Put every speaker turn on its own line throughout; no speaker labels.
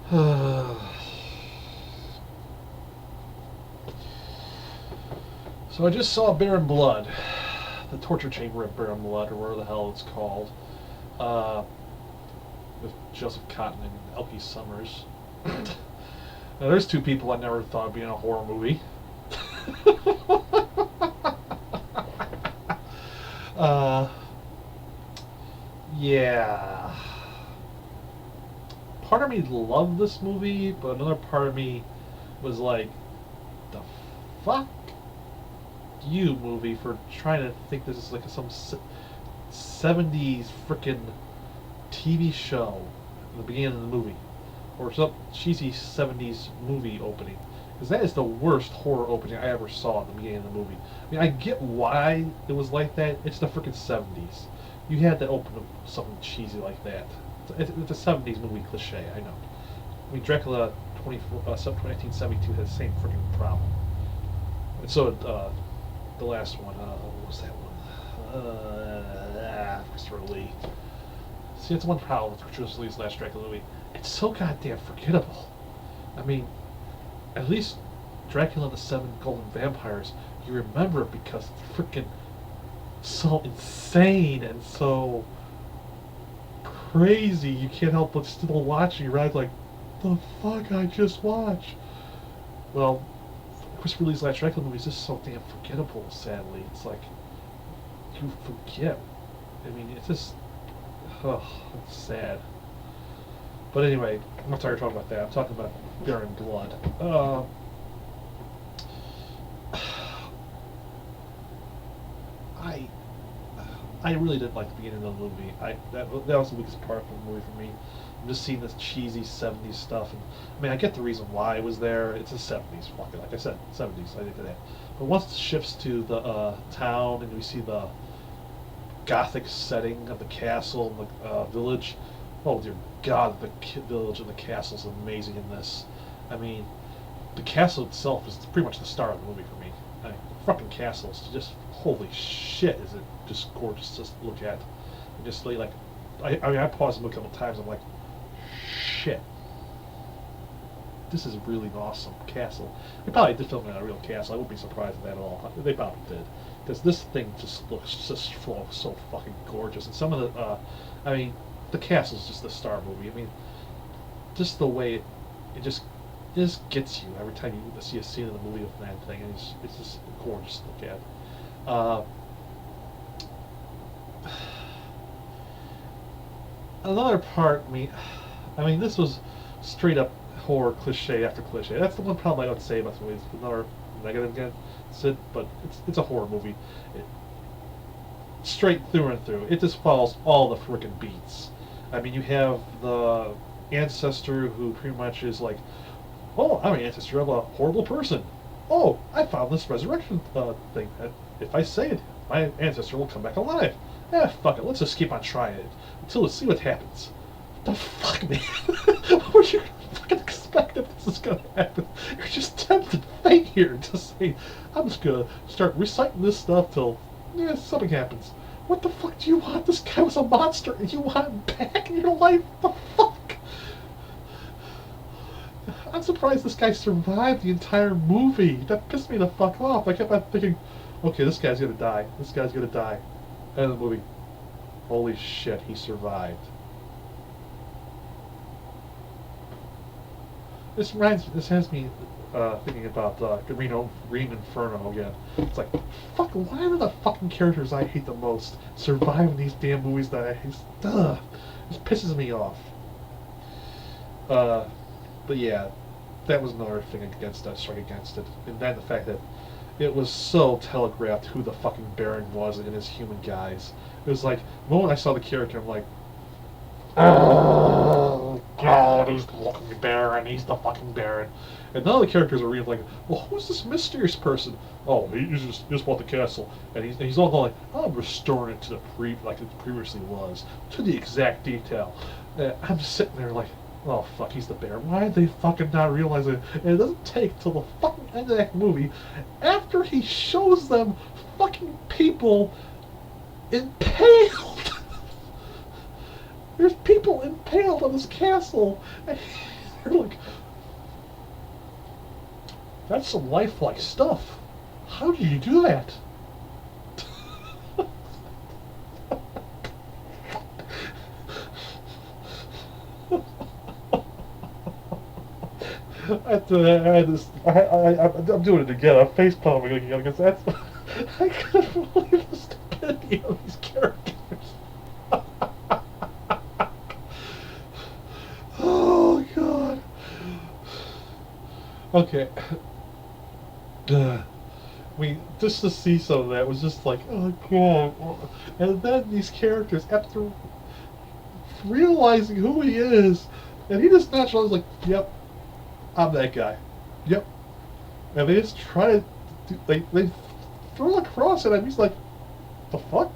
So I just saw Baron Blood, the torture chamber of Baron Blood, or whatever the hell it's called, uh, with Joseph Cotton and Elkie Summers. Now, there's two people I never thought would be in a horror movie. uh, yeah. Part of me loved this movie, but another part of me was like, the fuck you, movie, for trying to think this is like some 70s freaking TV show in the beginning of the movie, or some cheesy 70s movie opening, because that is the worst horror opening I ever saw in the beginning of the movie. I mean, I get why it was like that. It's the freaking 70s. You had to open something cheesy like that. It's a 70s movie cliche, I know. I mean, Dracula 1972 had the same freaking problem. And so the last one, what was that one? Christopher Lee. See, that's one problem with Christopher Lee's last Dracula movie. It's so goddamn forgettable. I mean, at least Dracula and the Seven Golden Vampires, you remember it because it's freaking so insane and so crazy. You can't help but still watch it. You're right, like, the fuck I just watched. Well, Christopher Lee's last Dracula movie is just so damn forgettable, sadly. It's like, you forget. I mean, it's just, it's sad. But anyway, I'm not tired of talking about that. I'm talking about Baron Blood. I really didn't like the beginning of the movie. That was the weakest part of the movie for me. I'm just seeing this cheesy 70s stuff, and I mean, I get the reason why it was there. It's the 70s, fuck it. Like I said, 70s. I think that. But once it shifts to the town, and we see the gothic setting of the castle and the village, oh dear God, the village and the castle is amazing in this. I mean, the castle itself is pretty much the star of the movie for me. I mean, the fucking castle is just, holy shit, is it just gorgeous to look at. And just like, I mean, I paused and looked a couple times. I'm like, shit, this is really an awesome castle. They probably did film it in a real castle. I wouldn't be surprised at that at all. They probably did, because this thing just looks just so fucking gorgeous. And some of the, I mean, the castle's just the star movie. I mean, just the way it just gets you every time you see a scene in the movie with that thing. And it's just gorgeous to look at. Another part, I mean, this was straight up horror cliche after cliche. That's the one problem I would say about the movie. It's another negative again, but it's a horror movie. Straight through and through. It just follows all the freaking beats. I mean, you have the ancestor who pretty much is like, oh, I'm an ancestor of a horrible person. Oh, I found this resurrection thing. If I say it, my ancestor will come back alive. Fuck it. Let's just keep on trying it until we see what happens. What the fuck, man? What would you fucking expect that this is gonna happen? You're just tempted fate here to say, I'm just gonna start reciting this stuff till something happens. What the fuck do you want? This guy was a monster and you want him back in your life? What the fuck? I'm surprised this guy survived the entire movie. That pissed me the fuck off. I kept on thinking, okay, this guy's gonna die. This guy's gonna die. End of the movie. Holy shit, he survived. This has me thinking about Green Inferno again. It's like, fuck, why are the fucking characters I hate the most surviving these damn movies that I hate? Ugh, it pisses me off. But yeah, that was another thing against that, strike against it. And then the fact that it was so telegraphed who the fucking Baron was and his human guys. It was like, the moment I saw the character, I'm like, oh God, he's the fucking Baron, he's the fucking Baron. And none of the characters are really like, well, who's this mysterious person? Oh, he just bought the castle. And he's all going like, I'm restoring it to like it previously was, to the exact detail. I'm just sitting there like, oh fuck, he's the Baron. Why did they fucking not realize it? And it doesn't take till the fucking end of that movie, after he shows them fucking people impaled. There's people impaled on this castle. like, that's some lifelike stuff. How do you do that? I'm doing it again. I'm face palming again because that's. I couldn't believe the stupidity of these characters. Oh God. Okay. I mean, just to see some of that was just like, oh God. And then these characters, after realizing who he is, and he just naturally was like, yep, I'm that guy. Yep. And they just try to, they throw across it, and he's like, the fuck?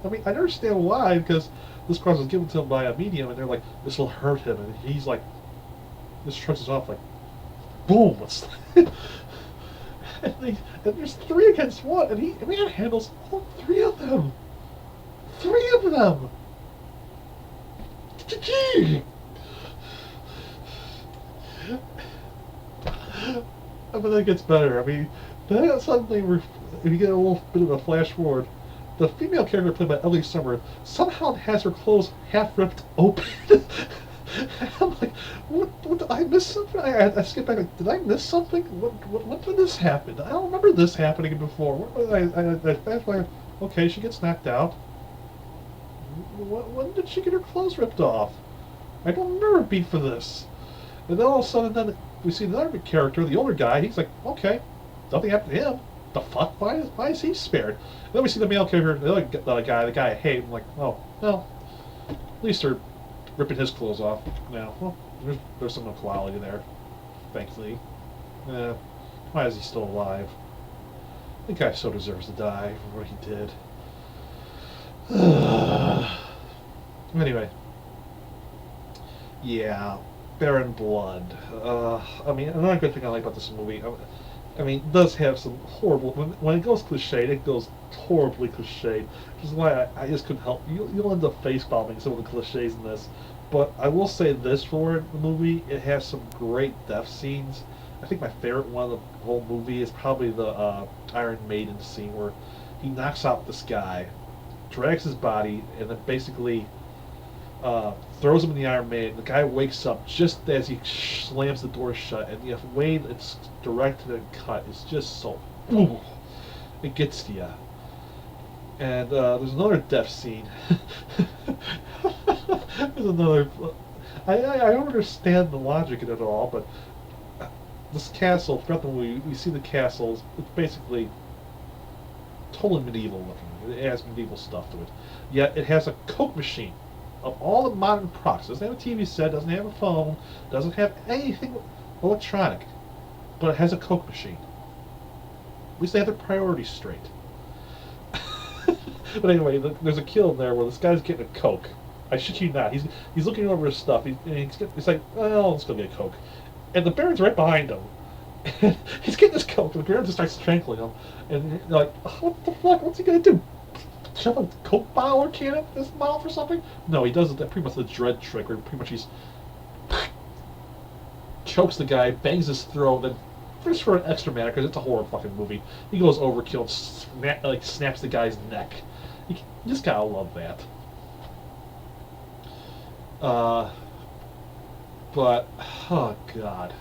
I mean, I understand why, because this cross was given to him by a medium, and they're like, this will hurt him, and he's like, this trunks off like, boom! And there's 3 against 1, and he handles all 3 of them. 3 of them. But then it gets better. I mean, then suddenly, if you get a little bit of a flash forward, the female character played by Ellie Summer somehow has her clothes half ripped open. I'm like, what did I miss something? I skipped back, like, did I miss something? When did this happen? I don't remember this happening before. I fast forward, okay, she gets knocked out. When did she get her clothes ripped off? I don't remember a beat for this. And then all of a sudden, then we see another character, the older guy. He's like, okay, nothing happened to him. The fuck? Why is he spared? And then we see the male character, the other guy, the guy I hate. I'm like, oh, well, at least they're ripping his clothes off. Now, well, there's some equality there, thankfully. Why is he still alive? The guy so deserves to die for what he did. Anyway, yeah, Baron Blood. I mean, another good thing I like about this movie, I mean, it does have some horrible. When it goes cliched, it goes horribly cliched, which is why I just couldn't help. You'll end up face bombing some of the cliches in this, but I will say this for the movie: it has some great death scenes. I think my favorite one of the whole movie is probably the Iron Maiden scene where he knocks out this guy, drags his body, and then basically throws him in the Iron Maiden. The guy wakes up just as he slams the door shut, and the way it's directed and cut is just so, ooh, it gets to you. And there's another death scene. There's another. I don't understand the logic in it all, but this castle, throughout the movie, we see the castles. It's basically totally medieval looking. It has medieval stuff to it. Yet it has a Coke machine. Of all the modern products, doesn't have a TV set, doesn't have a phone, doesn't have anything electronic, but it has a Coke machine. At least they have their priorities straight. But anyway, there's a kill in there where this guy's getting a Coke. I shit you not. He's looking over his stuff. He's like, well, let's go get a Coke. And the Baron's right behind him. He's getting this Coke, and the Baron just starts strangling him. And you're like, oh, what the fuck? What's he gonna do? Shove a Coke bottle or can in his mouth or something? No, he does that pretty much the Dread trick, where pretty much he's chokes the guy, bangs his throat, then just for an extra matter, because it's a horror fucking movie, he goes overkill, snaps the guy's neck. You just gotta love that. But oh god,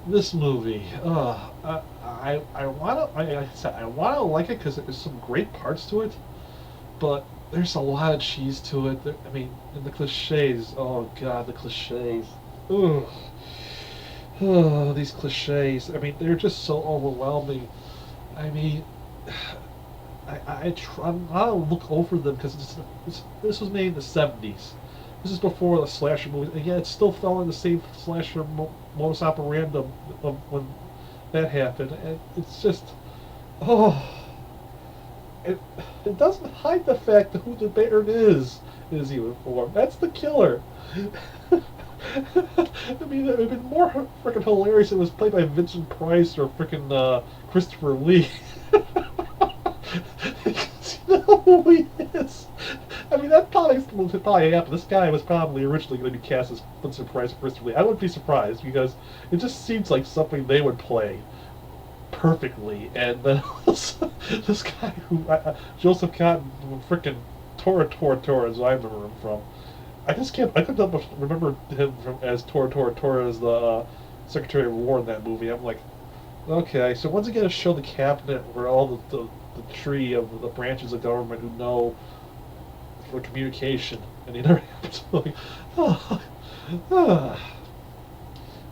this movie. I wanna, like I said, I wanna like it because there's some great parts to it, but there's a lot of cheese to it. I mean, and the cliches. Oh god, the cliches. Ugh. Oh, these cliches. I mean, they're just so overwhelming. I mean, I'm trying to look over them because this was made in the 70s. This is before the slasher movie. Again, it's still following the same slasher modus operandi of when that happened. And it's just, oh, it doesn't hide the fact that who the Baron is in his uniform. That's the killer. I mean, it would have been more freaking hilarious if it was played by Vincent Price or freaking Christopher Lee. Because you know who he is. I mean, that probably happened. This guy was probably originally going to be cast as Vincent Price or Christopher Lee. I wouldn't be surprised because it just seems like something they would play perfectly. And then this guy who Joseph Cotton, frickin' Tora as I remember him from. I just can't. I couldn't remember him from as Tora as the Secretary of War in that movie. I'm like, okay, so when's it going to show the cabinet where all the tree of the branches of government who know for communication, and he never happens. Like, oh, ah.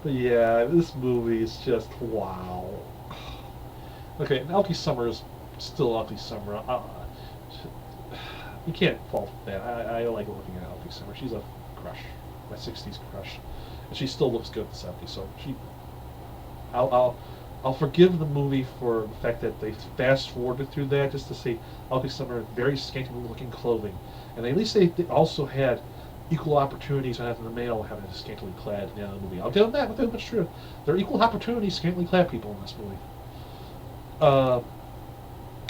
But yeah, this movie is just wow. Okay, and Elkie Summer is still Elkie Summer. You can't fault that. I like looking at Elkie Summer. She's a crush, my '60s crush, and she still looks good in the '70s. So I'll forgive the movie for the fact that they fast forwarded through that just to see Elkie Summer in very scantily looking clothing, and at least they also had equal opportunities when having the male having a scantily clad in the end of the movie. I'll give them that, but that's true. There are equal opportunities scantily clad people in this movie.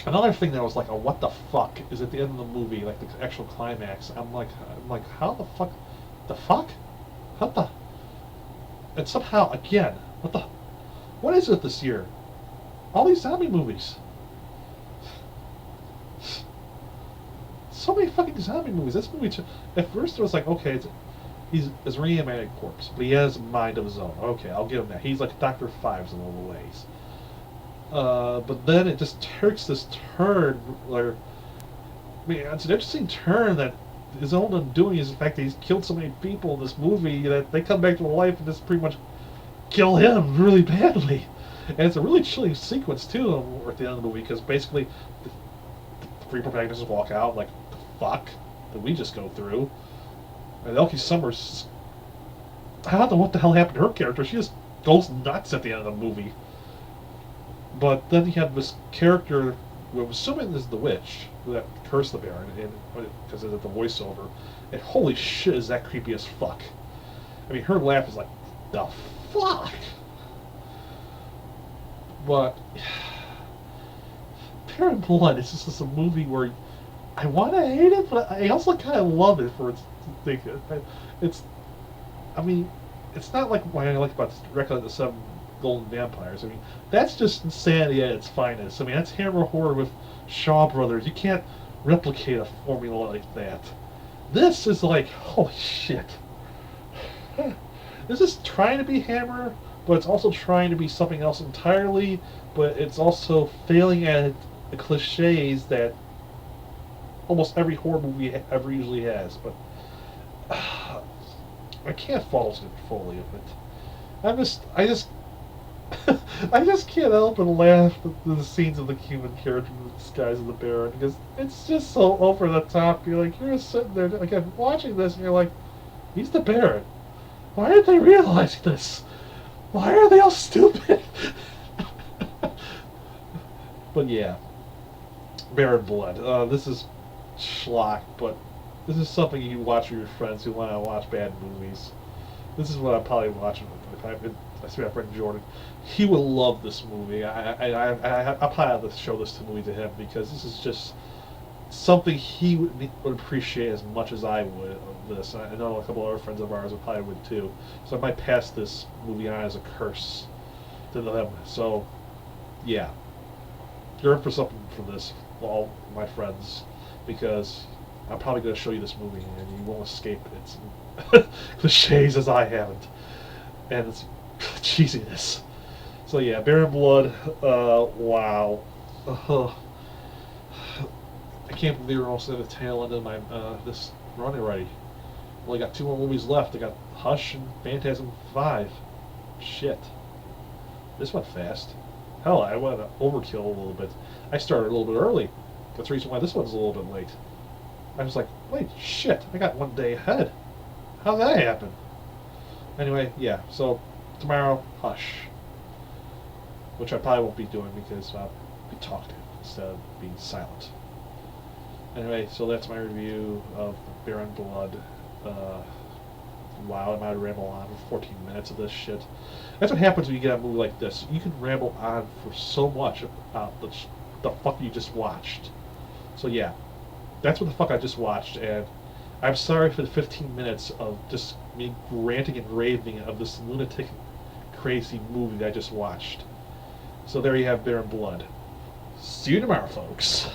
Another thing that was like a what the fuck is at the end of the movie, like the actual climax. I'm like, how the fuck, what the, and somehow again, what is it this year? All these zombie movies. So many fucking zombie movies. This movie, at first it was like, okay, he's a reanimated corpse, but he has a mind of his own. Okay, I'll give him that. He's like Dr. Fives in all the ways. But then it just takes this turn where, I mean, it's an interesting turn that his own undoing is the fact that he's killed so many people in this movie that they come back to life and just pretty much kill him really badly. And it's a really chilling sequence, too, at the end of the movie, because basically the three protagonists walk out like, the fuck did we just go through? And Elkie Summers, I don't know what the hell happened to her character. She just goes nuts at the end of the movie. But then you have this character, who I'm assuming is the witch, that cursed the Baron, because of the voiceover. And holy shit, is that creepy as fuck. I mean, her laugh is like, the fuck? But Baron Blood is just a movie where I want to hate it, but I also kind of love it for its thing. I mean, it's not like what I like about Requiem of the Seven Golden Vampires. I mean, that's just insanity at its finest. I mean, that's Hammer Horror with Shaw Brothers. You can't replicate a formula like that. This is like, holy shit. This is trying to be Hammer, but it's also trying to be something else entirely, but it's also failing at the cliches that almost every horror movie ever usually has. But I can't fault it fully of it. I just can't help but laugh at the scenes of the human character in the disguise of the Baron, because it's just so over the top. You're like, you're sitting there again watching this, and you're like, he's the Baron. Why aren't they realizing this? Why are they all stupid? But yeah, Baron Blood. This is schlock, but this is something you watch with your friends who want to watch bad movies. This is what I'm probably watching with I see my friend Jordan. He will love this movie. I'll probably have to show this movie to him, because this is just something he would appreciate as much as I would of this. I know a couple other friends of ours probably would too. So I might pass this movie on as a curse to them. So, yeah. You're in for something from this, all my friends, because I'm probably going to show you this movie and you won't escape its cliches as I haven't. And its cheesiness. So yeah, Baron Blood, wow. I can't believe we're almost at the tail end of my this run already. Only got 2 more movies left. I got Hush and Phantasm 5. Shit. This went fast. Hell, I went overkill a little bit. I started a little bit early. That's the reason why this one's a little bit late. I was like, wait, shit, I got 1 day ahead. How did that happen? Anyway, yeah, so tomorrow, Hush. Which I probably won't be doing because I'll be talking instead of being silent. Anyway, so that's my review of Baron Blood. Wow, I might ramble on for 14 minutes of this shit. That's what happens when you get a movie like this. You can ramble on for so much about the fuck you just watched. So yeah, that's what the fuck I just watched, and I'm sorry for the 15 minutes of just me ranting and raving of this lunatic, crazy movie that I just watched. So there you have Bear and Blood. See you tomorrow, folks.